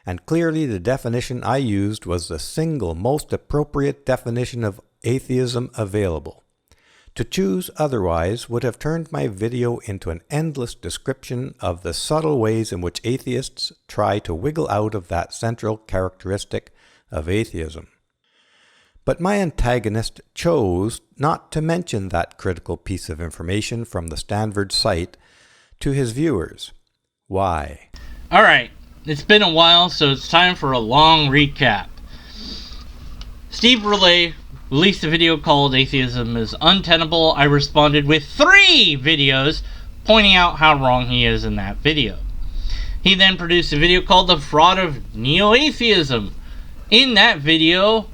and clearly the definition I used was the single most appropriate definition of atheism available. To choose otherwise would have turned my video into an endless description of the subtle ways in which atheists try to wiggle out of that central characteristic of atheism. But my antagonist chose not to mention that critical piece of information from the Stanford site to his viewers. Why? Alright, it's been a while, so it's time for a long recap. Steve Relay released a video called Atheism is Untenable. I responded with 3 videos pointing out how wrong he is in that video. He then produced a video called The Fraud of Neo-Atheism. In that video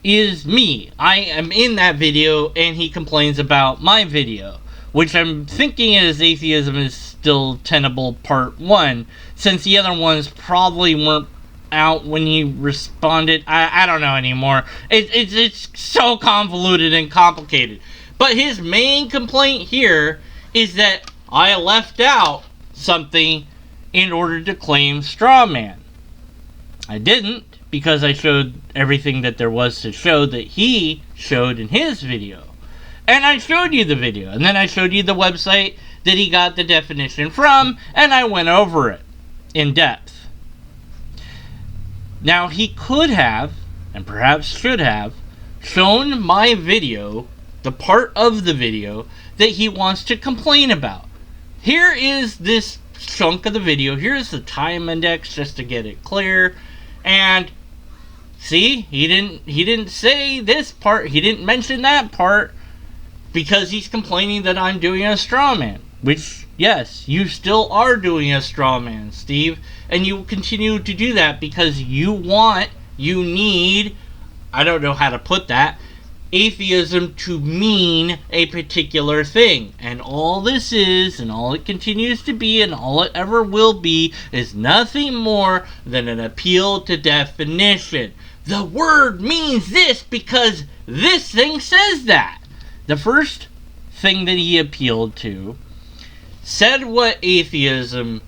is me. I am in that video and he complains about my video, which I'm thinking is Atheism is Still Tenable Part 1, since the other ones probably weren't out when he responded. I don't know anymore. It's so convoluted and complicated. But his main complaint here is that I left out something in order to claim straw man. I didn't, because I showed everything that there was to show that he showed in his video. And I showed you the video, and then I showed you the website that he got the definition from, and I went over it in depth. Now, he could have, and perhaps should have, shown my video, the part of the video that he wants to complain about. Here is this chunk of the video. Here's the time index just to get it clear. And see, he didn't say this part. He didn't mention that part because he's complaining that I'm doing a straw man. Which, yes, you still are doing a straw man, Steve. And you will continue to do that because you need, I don't know how to put that, atheism to mean a particular thing. And all this is, and all it continues to be, and all it ever will be, is nothing more than an appeal to definition. The word means this because this thing says that. The first thing that he appealed to said what atheism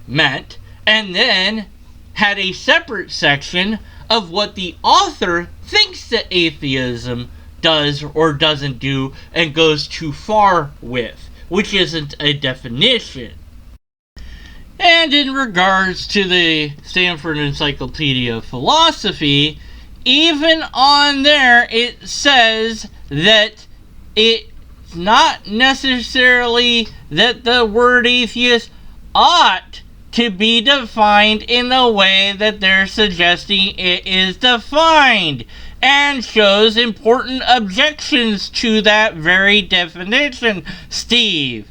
meant, and then had a separate section of what the author thinks that atheism does or doesn't do and goes too far with, which isn't a definition. And in regards to the Stanford Encyclopedia of Philosophy, even on there it says that it's not necessarily that the word atheist ought to be defined in the way that they're suggesting it is defined, and shows important objections to that very definition. Steve,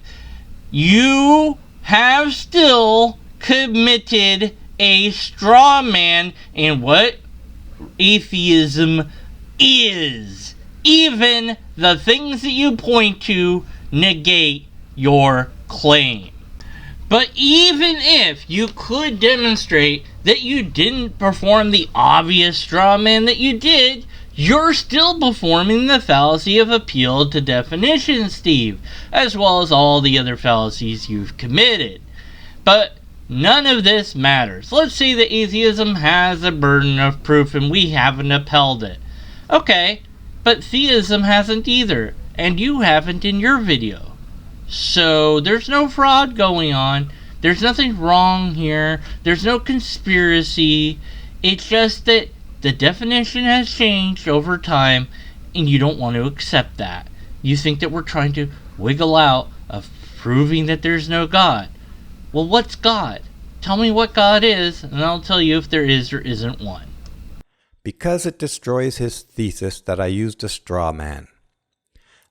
you have still committed a straw man in what atheism is. Even the things that you point to negate your claim. But even if you could demonstrate that you didn't perform the obvious straw man that you did, you're still performing the fallacy of appeal to definition, Steve, as well as all the other fallacies you've committed. But none of this matters. Let's say that atheism has a burden of proof and we haven't upheld it. Okay, but theism hasn't either, and you haven't in your video. So there's no fraud going on. There's nothing wrong here. There's no conspiracy. It's just that the definition has changed over time, and you don't want to accept that. You think that we're trying to wiggle out of proving that there's no God. Well, what's God? Tell me what God is, and I'll tell you if there is or isn't one. Because it destroys his thesis that I used a straw man.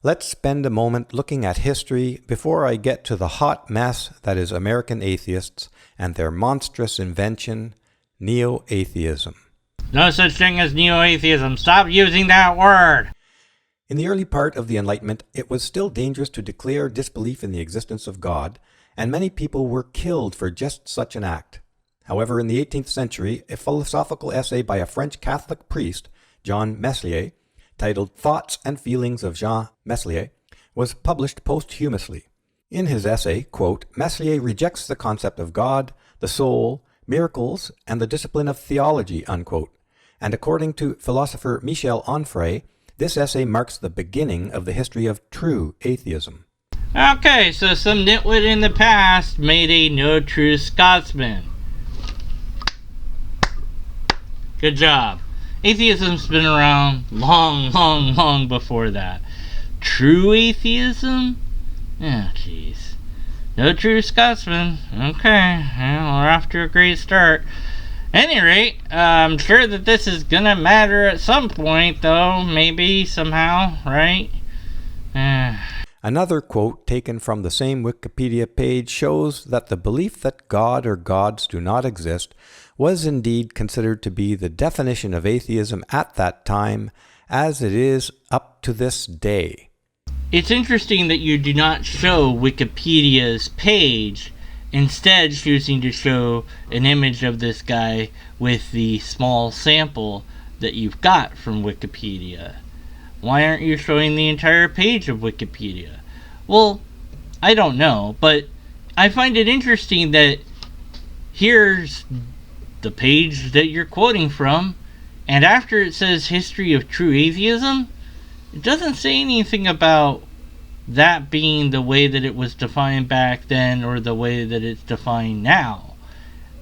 Let's spend a moment looking at history before I get to the hot mess that is American atheists and their monstrous invention, neo-atheism. No such thing as neo-atheism. Stop using that word. In the early part of the Enlightenment, it was still dangerous to declare disbelief in the existence of God, and many people were killed for just such an act. However, in the 18th century, a philosophical essay by a French Catholic priest, Jean Meslier, titled Thoughts and Feelings of Jean Meslier, was published posthumously. In his essay, quote, Meslier rejects the concept of God, the soul, miracles, and the discipline of theology, unquote. And according to philosopher Michel Onfray, this essay marks the beginning of the history of true atheism. Okay, so some nitwit in the past made a no true Scotsman. Good job. Atheism's been around long before that. True atheism? Oh, jeez. No true Scotsman. Okay, well, we're off to a great start. At any rate, I'm sure that this is gonna matter at some point, though. Maybe, somehow, right? Another quote taken from the same Wikipedia page shows that the belief that God or gods do not exist was indeed considered to be the definition of atheism at that time, as it is up to this day. It's interesting that you do not show Wikipedia's page, instead choosing to show an image of this guy with the small sample that you've got from Wikipedia. Why aren't you showing the entire page of Wikipedia? Well, I don't know, but I find it interesting that here's the page that you're quoting from, and after it says History of True Atheism, it doesn't say anything about that being the way that it was defined back then or the way that it's defined now.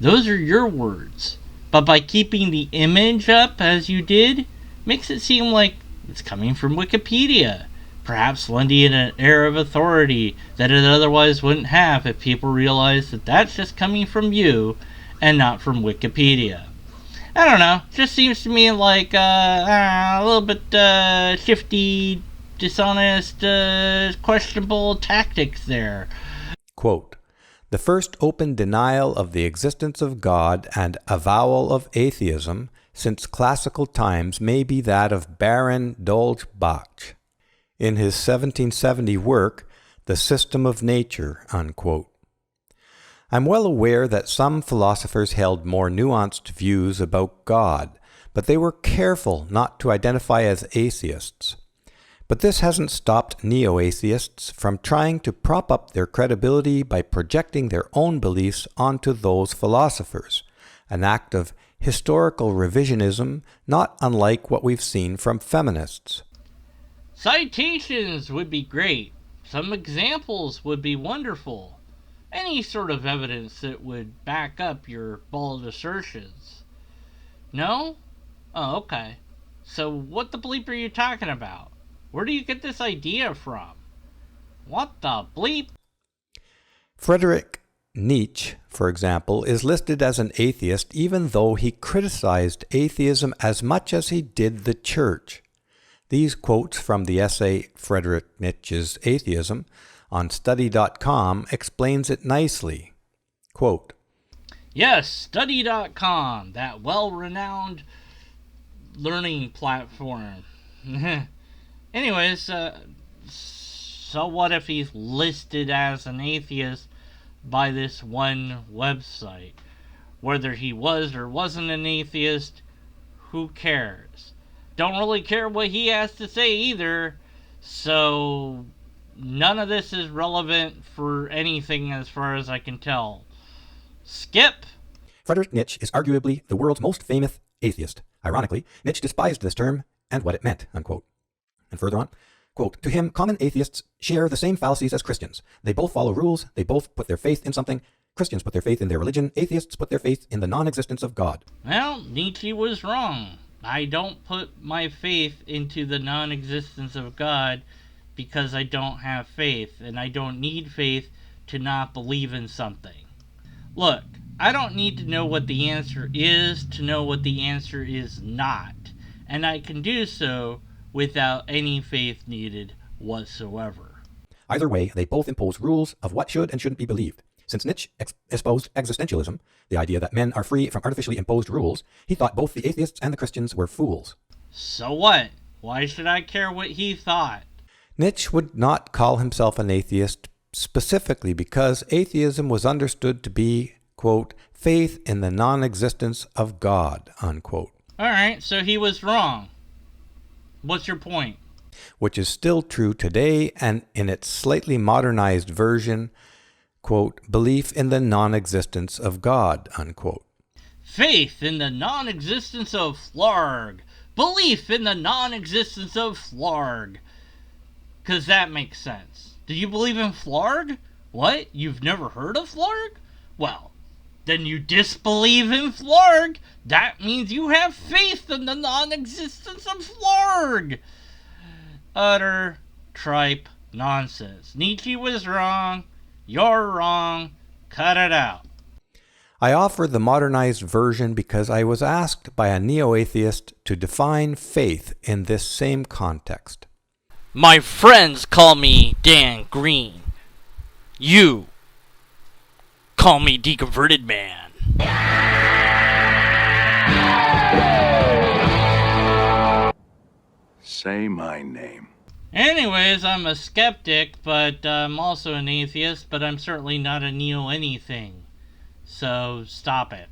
Those are your words. But by keeping the image up as you did, makes it seem like it's coming from Wikipedia, perhaps lending an air of authority that it otherwise wouldn't have if people realized that that's just coming from you and not from Wikipedia. I don't know, just seems to me like a little bit shifty, dishonest, questionable tactics there. Quote, "The first open denial of the existence of God and avowal of atheism since classical times may be that of Baron Dolge-Bach in his 1770 work, The System of Nature," unquote. I'm well aware that some philosophers held more nuanced views about God, but they were careful not to identify as atheists. But this hasn't stopped neo-atheists from trying to prop up their credibility by projecting their own beliefs onto those philosophers, an act of historical revisionism not unlike what we've seen from feminists. Citations would be great. Some examples would be wonderful. Any sort of evidence that would back up your bald assertions. No? Oh, okay. So what the bleep are you talking about? Where do you get this idea from? What the bleep? Friedrich Nietzsche, for example, is listed as an atheist even though he criticized atheism as much as he did the church. These quotes from the essay Friedrich Nietzsche's Atheism on study.com explains it nicely. Quote, Yes, study.com, that well-renowned learning platform. Anyways, so what if he's listed as an atheist by this one website? Whether he was or wasn't an atheist, who cares? Don't really care what he has to say either, so none of this is relevant for anything as far as I can tell. Skip. Friedrich Nietzsche is arguably the world's most famous atheist. Ironically, Nietzsche despised this term and what it meant, unquote. And further on, quote, "To him, common atheists share the same fallacies as Christians. They both follow rules, they both put their faith in something. Christians put their faith in their religion, atheists put their faith in the non-existence of God." Well, Nietzsche was wrong. I don't put my faith into the non-existence of God because I don't have faith, and I don't need faith to not believe in something. Look, I don't need to know what the answer is to know what the answer is not, and I can do so without any faith needed whatsoever. Either way, they both impose rules of what should and shouldn't be believed. Since Nietzsche espoused existentialism, the idea that men are free from artificially imposed rules, he thought both the atheists and the Christians were fools. So what? Why should I care what he thought? Nietzsche would not call himself an atheist specifically because atheism was understood to be, quote, faith in the non-existence of God, unquote. Alright, so he was wrong. What's your point? Which is still true today and in its slightly modernized version, quote, belief in the non-existence of God, unquote. faith in the non-existence of Flarg, belief in the non-existence of Flarg. Because that makes sense. Do you believe in Flarg? What? You've never heard of Flarg? Well, then you disbelieve in Flarg. That means you have faith in the non-existence of Flarg. Utter tripe nonsense. Nietzsche was wrong. You're wrong. Cut it out. I offer the modernized version because I was asked by a neo-atheist to define faith in this same context. My friends call me Dan Green. You call me Deconverted Man. Say my name. Anyways, I'm a skeptic, but I'm also an atheist, but I'm certainly not a neo-anything. So, stop it.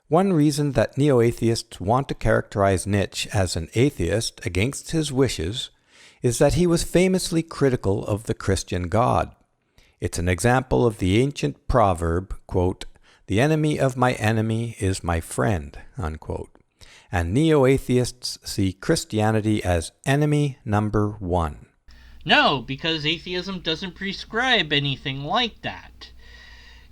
One reason that neo-atheists want to characterize Nietzsche as an atheist against his wishes is that he was famously critical of the Christian God. It's an example of the ancient proverb, quote, "The enemy of my enemy is my friend," unquote. And neo-atheists see Christianity as enemy number one. No, because atheism doesn't prescribe anything like that.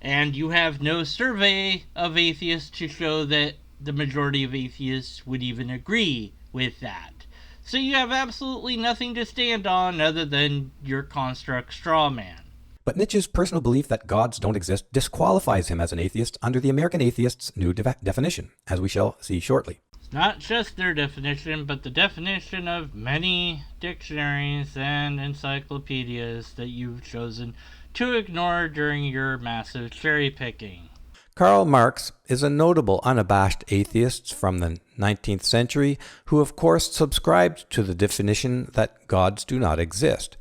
And you have no survey of atheists to show that the majority of atheists would even agree with that. So you have absolutely nothing to stand on other than your construct straw man. But Nietzsche's personal belief that gods don't exist disqualifies him as an atheist under the American atheist's new definition, as we shall see shortly. It's not just their definition, but the definition of many dictionaries and encyclopedias that you've chosen to ignore during your massive cherry picking. Karl Marx is a notable unabashed atheist from the 19th century who of course subscribed to the definition that gods do not exist.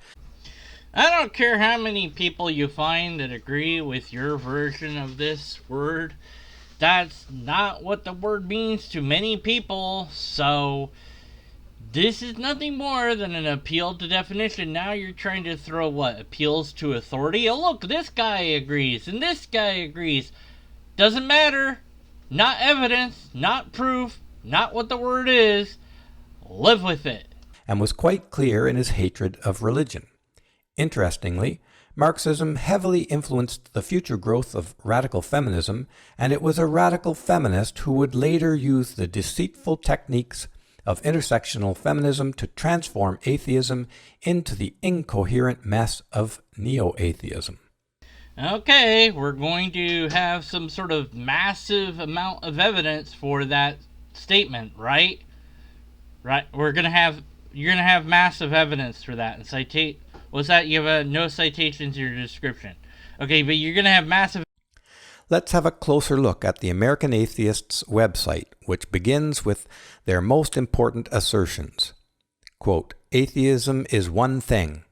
I don't care how many people you find that agree with your version of this word. That's not what the word means to many people, so this is nothing more than an appeal to definition. Now you're trying to throw what? Appeals to authority? Oh look, this guy agrees, and this guy agrees. Doesn't matter. Not evidence, not proof, not what the word is. Live with it. And was quite clear in his hatred of religion. Interestingly, Marxism heavily influenced the future growth of radical feminism, and it was a radical feminist who would later use the deceitful techniques of intersectional feminism to transform atheism into the incoherent mess of neo-atheism. Okay, we're going to have some sort of massive amount of evidence for that statement, right? Right? You're gonna have massive evidence for that. And what's that? You have no citations in your description. Okay, but you're gonna have massive. Let's have a closer look at the American Atheists' website, which begins with their most important assertions. Quote, "Atheism is one thing,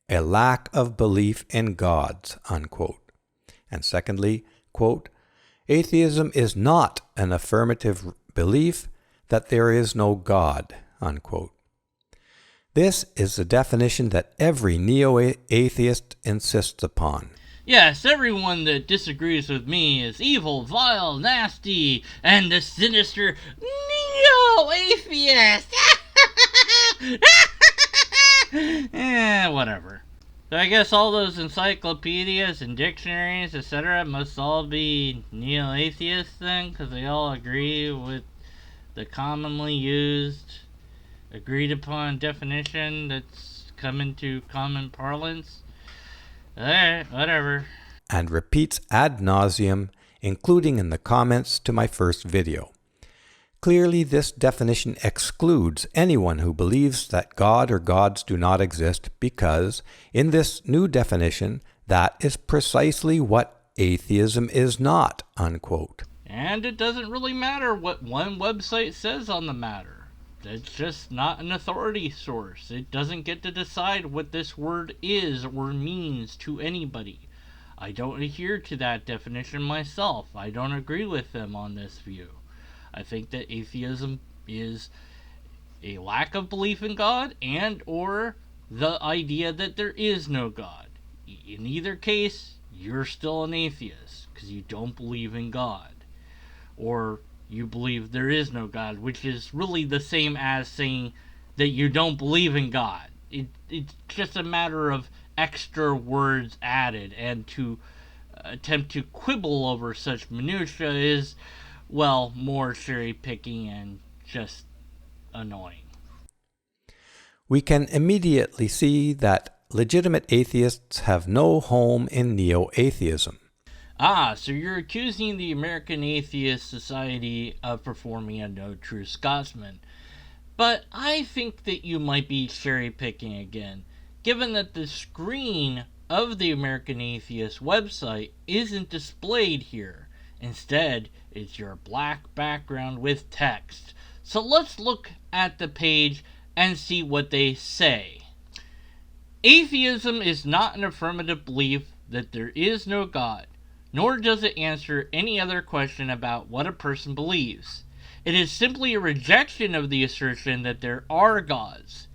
a lack of belief in gods," unquote. And secondly, quote, "Atheism is not an affirmative belief that there is no God," unquote. This is the definition that every neo-atheist insists upon. Yes, everyone that disagrees with me is evil, vile, nasty, and the sinister neo-atheist. Whatever. So I guess all those encyclopedias and dictionaries, etc., must all be neo-atheists then, because they all agree with the commonly used, agreed upon definition that's come into common parlance. Alright, whatever. And repeats ad nauseum, including in the comments to my first video. Clearly, this definition excludes anyone who believes that God or gods do not exist because, in this new definition, that is precisely what atheism is not, unquote. And it doesn't really matter what one website says on the matter. It's just not an authority source. It doesn't get to decide what this word is or means to anybody. I don't adhere to that definition myself. I don't agree with them on this view. I think that atheism is a lack of belief in God and or the idea that there is no God. In either case, you're still an atheist because you don't believe in God. Or you believe there is no God, which is really the same as saying that you don't believe in God. It's just a matter of extra words added, and to attempt to quibble over such minutiae is, well, more cherry picking and just annoying. We can immediately see that legitimate atheists have no home in neo-atheism. Ah, so you're accusing the American Atheist Society of performing a No True Scotsman. But I think that you might be cherry picking again, given that the screen of the American Atheist website isn't displayed here. Instead, it's your black background with text. So let's look at the page and see what they say. Atheism is not an affirmative belief that there is no God, nor does it answer any other question about what a person believes. It is simply a rejection of the assertion that there are gods.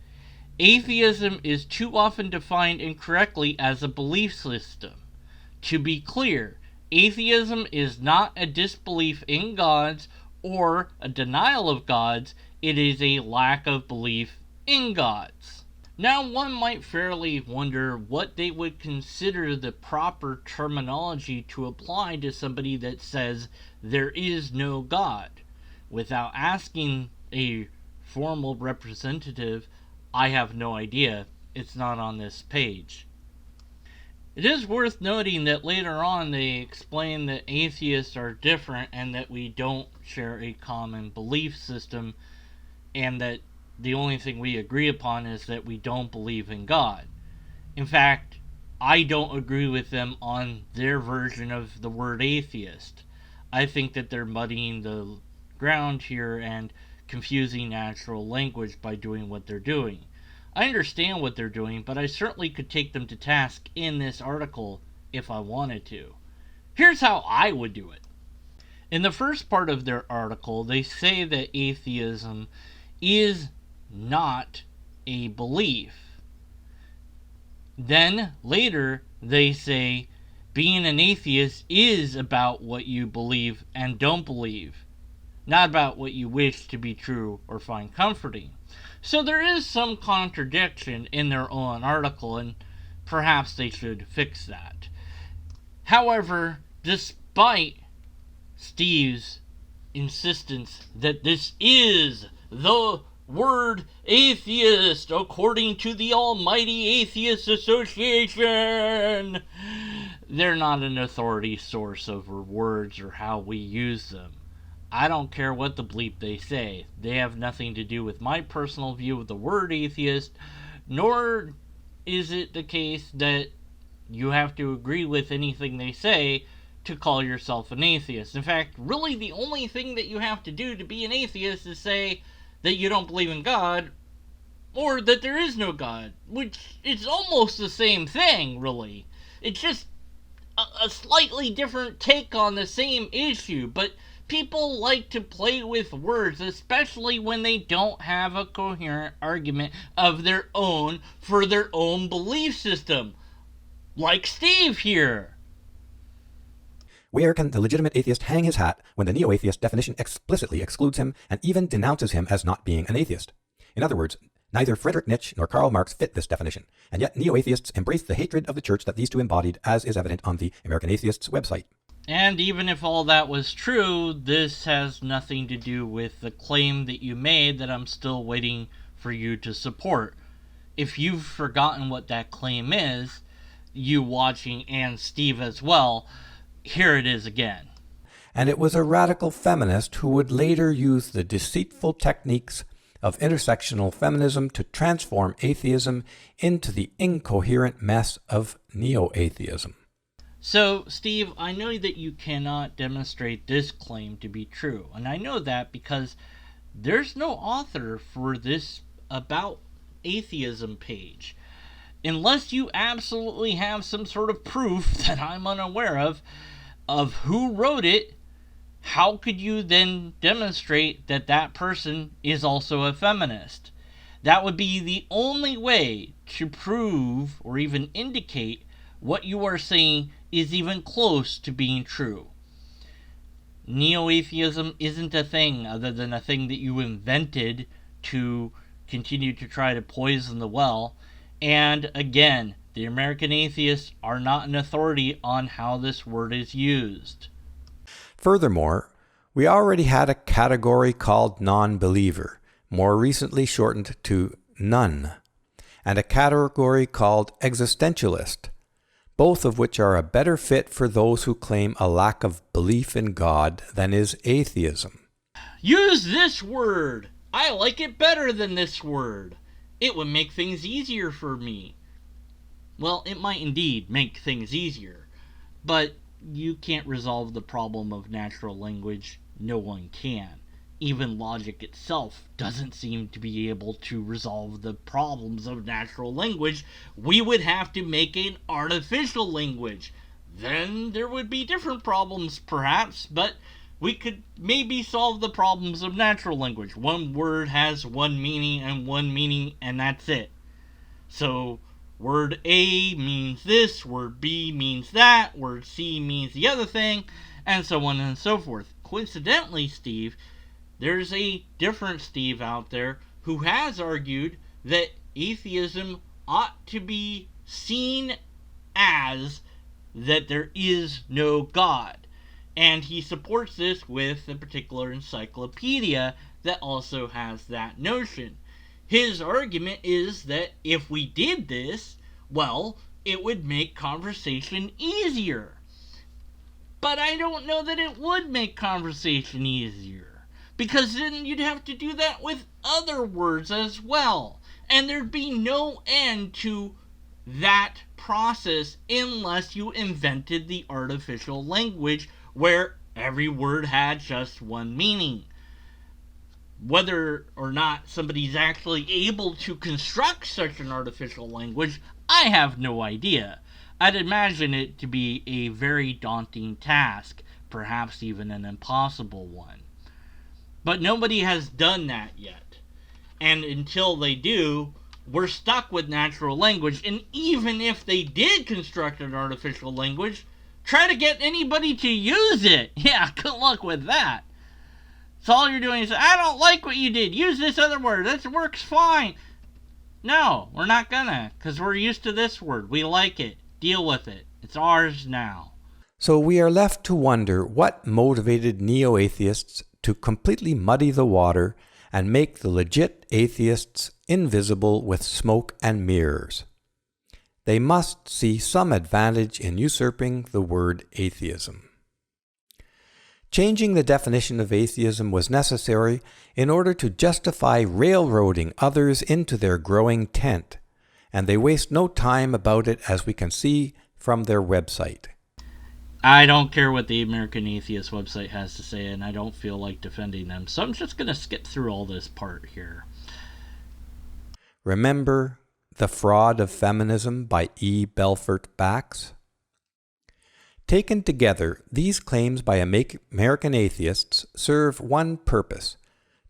Atheism is too often defined incorrectly as a belief system. To be clear, atheism is not a disbelief in gods or a denial of gods, it is a lack of belief in gods. Now, one might fairly wonder what they would consider the proper terminology to apply to somebody that says there is no God. Without asking a formal representative, I have no idea. It's not on this page. It is worth noting that later on they explain that atheists are different and that we don't share a common belief system, and that the only thing we agree upon is that we don't believe in God. In fact, I don't agree with them on their version of the word atheist. I think that they're muddying the ground here and confusing natural language by doing what they're doing. I understand what they're doing, but I certainly could take them to task in this article if I wanted to. Here's how I would do it. In the first part of their article, they say that atheism is not a belief. Then later they say being an atheist is about what you believe and don't believe, not about what you wish to be true or find comforting. So there is some contradiction in their own article, and perhaps they should fix that. However, despite Steve's insistence that this is the word atheist according to the Almighty Atheist Association, they're not an authority source over words or how we use them. I don't care what the bleep they say. They have nothing to do with my personal view of the word atheist, nor is it the case that you have to agree with anything they say to call yourself an atheist. In fact, really the only thing that you have to do to be an atheist is say that you don't believe in God, or that there is no God, which is almost the same thing, really. It's just a slightly different take on the same issue, but people like to play with words, especially when they don't have a coherent argument of their own for their own belief system. Like Steve here. Where can the legitimate atheist hang his hat when the neo-atheist definition explicitly excludes him and even denounces him as not being an atheist? In other words, neither Friedrich Nietzsche nor Karl Marx fit this definition, and yet neo-atheists embrace the hatred of the church that these two embodied, as is evident on the American Atheists website. And even if all that was true, this has nothing to do with the claim that you made that I'm still waiting for you to support. If you've forgotten what that claim is, you watching and Steve as well, here it is again. And it was a radical feminist who would later use the deceitful techniques of intersectional feminism to transform atheism into the incoherent mess of neo-atheism. So, Steve, I know that you cannot demonstrate this claim to be true, and I know that because there's no author for this About Atheism page. Unless you absolutely have some sort of proof that I'm unaware of who wrote it, how could you then demonstrate that that person is also a feminist? That would be the only way to prove or even indicate what you are saying is even close to being true. Neo-atheism isn't a thing other than a thing that you invented to continue to try to poison the well. And again, the American atheists are not an authority on how this word is used. Furthermore, we already had a category called non-believer, more recently shortened to none, and a category called existentialist, both of which are a better fit for those who claim a lack of belief in God than is atheism. Use this word! I like it better than this word. It would make things easier for me. Well, it might indeed make things easier, but you can't resolve the problem of natural language. No one can. Even logic itself doesn't seem to be able to resolve the problems of natural language. We would have to make an artificial language. Then there would be different problems, perhaps, but we could maybe solve the problems of natural language. One word has one meaning, and that's it. So, word A means this, word B means that, word C means the other thing, and so on and so forth. Coincidentally, Steve, there's a different Steve out there who has argued that atheism ought to be seen as that there is no God. And he supports this with a particular encyclopedia that also has that notion. His argument is that if we did this, well, it would make conversation easier. But I don't know that it would make conversation easier. Because then you'd have to do that with other words as well. And there'd be no end to that process unless you invented the artificial language where every word had just one meaning. Whether or not somebody's actually able to construct such an artificial language, I have no idea. I'd imagine it to be a very daunting task, perhaps even an impossible one. But nobody has done that yet. And until they do, we're stuck with natural language. And even if they did construct an artificial language, try to get anybody to use it. Yeah, good luck with that. So all you're doing is, I don't like what you did. Use this other word. This works fine. No, we're not gonna, because we're used to this word. We like it. Deal with it. It's ours now. So we are left to wonder what motivated neo-atheists to completely muddy the water and make the legit atheists invisible with smoke and mirrors. They must see some advantage in usurping the word atheism. Changing the definition of atheism was necessary in order to justify railroading others into their growing tent, and they waste no time about it, as we can see from their website. I don't care what the American Atheist website has to say, and I don't feel like defending them, so I'm just going to skip through all this part here. Remember The Fraud of Feminism by E. Belfort Bax? Taken together, these claims by American atheists serve one purpose: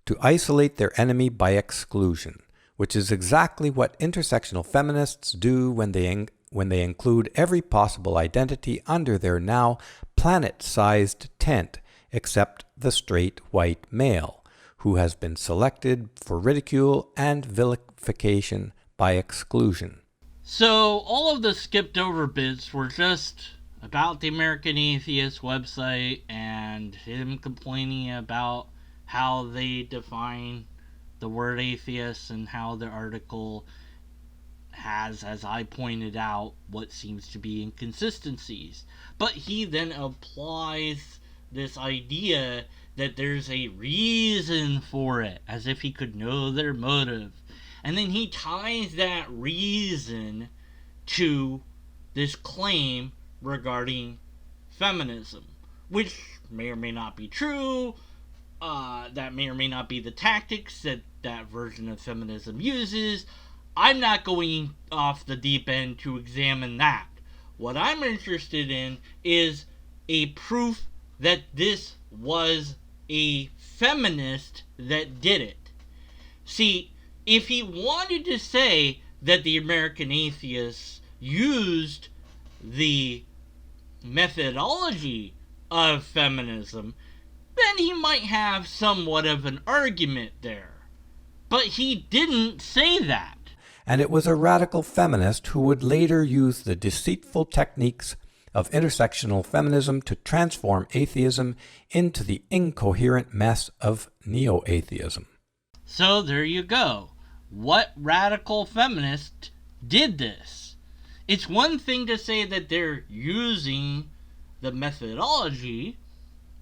to isolate their enemy by exclusion, which is exactly what intersectional feminists do when they include every possible identity under their now planet-sized tent, except the straight white male, who has been selected for ridicule and vilification by exclusion. So all of the skipped over bits were just about the American Atheist website and him complaining about how they define the word atheist and how the article has, as I pointed out, what seems to be inconsistencies. But he then applies this idea that there's a reason for it, as if he could know their motive. And then he ties that reason to this claim regarding feminism, which may or may not be true. That may or may not be the tactics that that version of feminism uses. I'm not going off the deep end to examine that. What I'm interested in is a proof that this was a feminist that did it. See, if he wanted to say that the American atheists used the methodology of feminism, then he might have somewhat of an argument there. But he didn't say that. And it was a radical feminist who would later use the deceitful techniques of intersectional feminism to transform atheism into the incoherent mess of neo-atheism. So there you go. What radical feminist did this? It's one thing to say that they're using the methodology.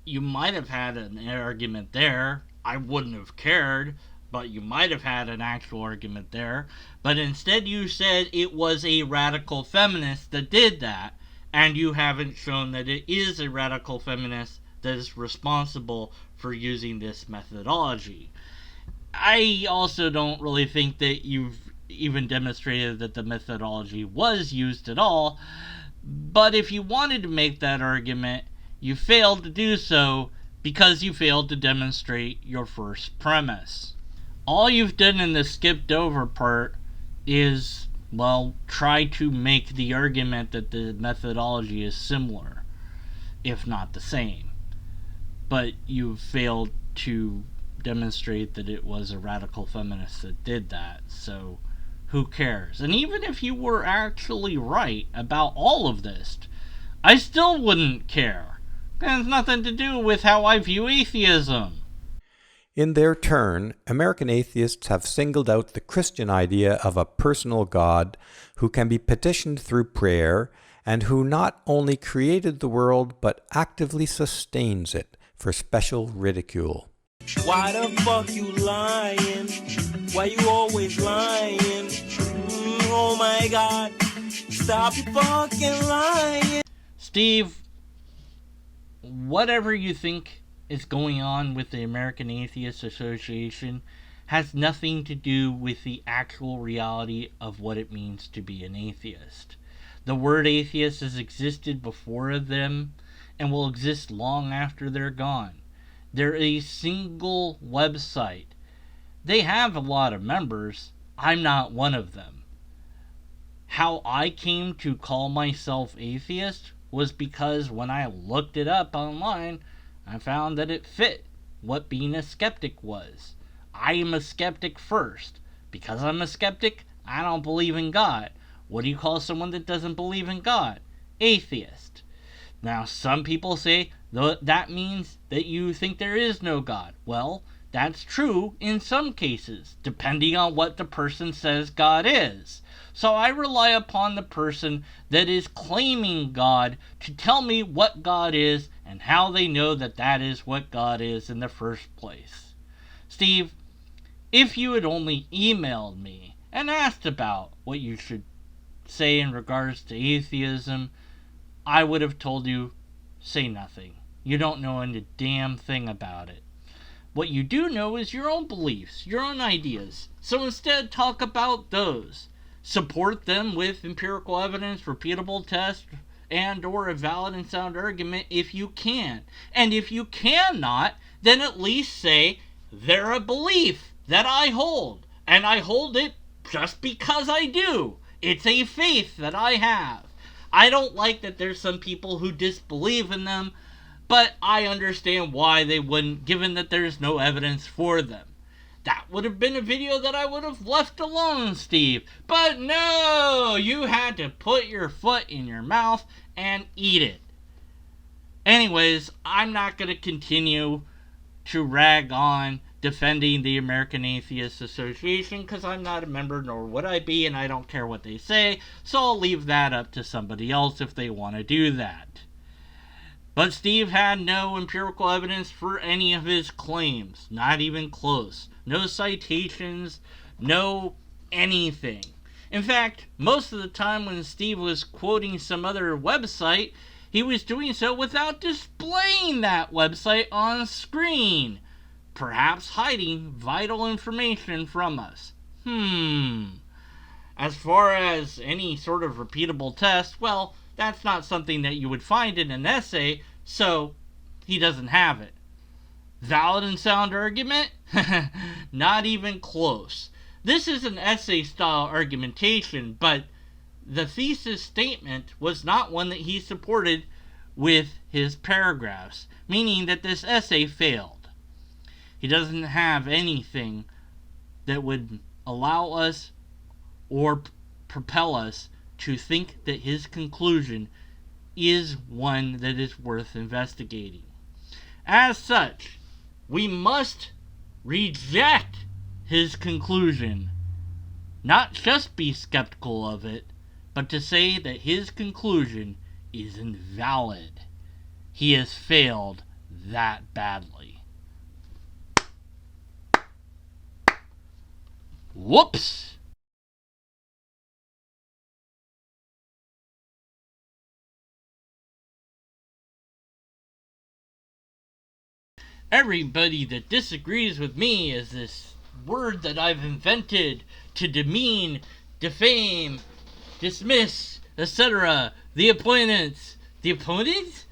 You might have had an argument there. I wouldn't have cared, but you might have had an actual argument there. But instead you said it was a radical feminist that did that, and you haven't shown that it is a radical feminist that is responsible for using this methodology. I also don't really think that you've even demonstrated that the methodology was used at all, but if you wanted to make that argument, you failed to do so because you failed to demonstrate your first premise. All you've done in the skipped over part is, well, try to make the argument that the methodology is similar, if not the same. But you've failed to demonstrate that it was a radical feminist that did that, so who cares? And even if you were actually right about all of this, I still wouldn't care. It has nothing to do with how I view atheism. In their turn, American atheists have singled out the Christian idea of a personal God who can be petitioned through prayer and who not only created the world but actively sustains it for special ridicule. Why the fuck you lying? Why you always lying? Oh my God, stop you fucking lying. Steve, whatever you think is going on with the American Atheist Association has nothing to do with the actual reality of what it means to be an atheist. The word atheist has existed before them and will exist long after they're gone. They're a single website. They have a lot of members. I'm not one of them. How I came to call myself atheist was because when I looked it up online, I found that it fit what being a skeptic was. I am a skeptic first. Because I'm a skeptic, I don't believe in God. What do you call someone that doesn't believe in God? Atheist. Now, some people say that means that you think there is no God. Well, that's true in some cases, depending on what the person says God is. So I rely upon the person that is claiming God to tell me what God is and how they know that that is what God is in the first place. Steve, if you had only emailed me and asked about what you should say in regards to atheism, I would have told you, say nothing. You don't know a damn thing about it. What you do know is your own beliefs, your own ideas. So instead, talk about those. Support them with empirical evidence, repeatable tests, and or a valid and sound argument if you can. And if you cannot, then at least say, they're a belief that I hold. And I hold it just because I do. It's a faith that I have. I don't like that there's some people who disbelieve in them, but I understand why they wouldn't, given that there's no evidence for them. That would have been a video that I would have left alone, Steve. But no, you had to put your foot in your mouth and eat it. Anyways, I'm not going to continue to rag on defending the American Atheist Association because I'm not a member, nor would I be, and I don't care what they say, so I'll leave that up to somebody else if they want to do that. But Steve had no empirical evidence for any of his claims, not even close. No citations, no anything. In fact, most of the time when Steve was quoting some other website, he was doing so without displaying that website on screen, perhaps hiding vital information from us. As far as any sort of repeatable test, well, that's not something that you would find in an essay, so he doesn't have it. Valid and sound argument? Not even close. This is an essay-style argumentation, but the thesis statement was not one that he supported with his paragraphs, meaning that this essay failed. He doesn't have anything that would allow us or propel us to think that his conclusion is one that is worth investigating. As such, we must reject his conclusion, not just be skeptical of it, but to say that his conclusion is invalid. He has failed that badly. Whoops! Everybody that disagrees with me is this word that I've invented to demean, defame, dismiss, etc. The opponents. The opponents?